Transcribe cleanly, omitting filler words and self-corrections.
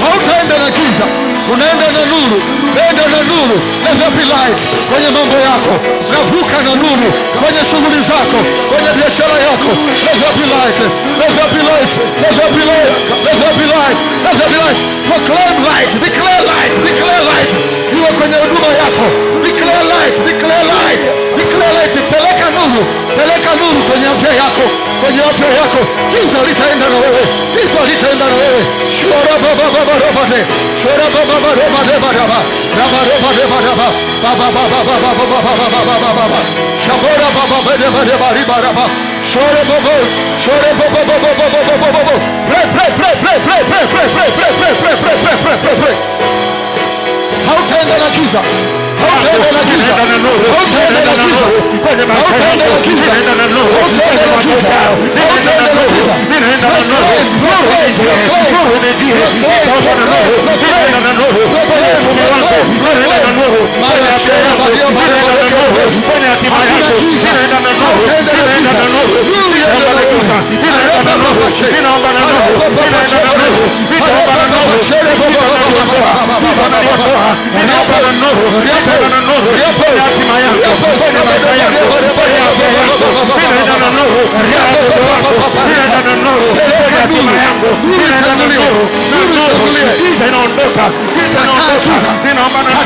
Hautaenda na giza, unaenda na nuru. Nenda na nuru. Let there be light kwenye mambo yako. Navuka na nuru kwenye shughuli zako, kwenye biashara yako. Let there be light. Let there be light. Let there be light. Let there be light. Let there be light. Proclaim light. Declare light. Declare light. Iwe kwenye huduma yako. Declare light. Declare light. Declare light. Peleka nuru. Peleka nuru kwenye afya yako. Kwenye afya yako. Giza litaenda na wewe. Giza litaenda na wewe. Shora baba baba robade. Shora baba baba robade baba. Baba robade baba. Baba baba baba baba baba baba. Shabora baba baba baba baba. Shora baba. Shora baba baba baba baba. Pray pray pray pray pray pray pray pray pray pray pray pray pray pray pray pray. Hautaenda na giza. Hautaenda na giza. Hautaenda na giza. Hautaenda na giza. Hautaenda na giza. Hautaenda na giza. Ninaenda na nuru. Nuru ingie. Nuru ingie. Nitaona na nuru. Ninaenda na nuru. Kwenye uchumi wangu. Ninaenda na nuru. Kwenye afya yangu. Ninaenda na nuru. Kwenye hatima yangu. Ninaenda na nuru. Ninaenda na nuru. Ninaomba na giza. Ninaenda na nuru. Ninaomba na nuru. Ninaenda na nuru. Nitaomba na nuru. Ninaomba na nuru. Ninaenda na nuru. Kwenye hatima yangu. Kwenye maisha yangu. Kwenye afya yangu. Ninaenda na nuru. Ninaenda na nuru. Kwenye hatima yangu. Ninaenda na nuru. Nuru inaondoka. Ninaomba na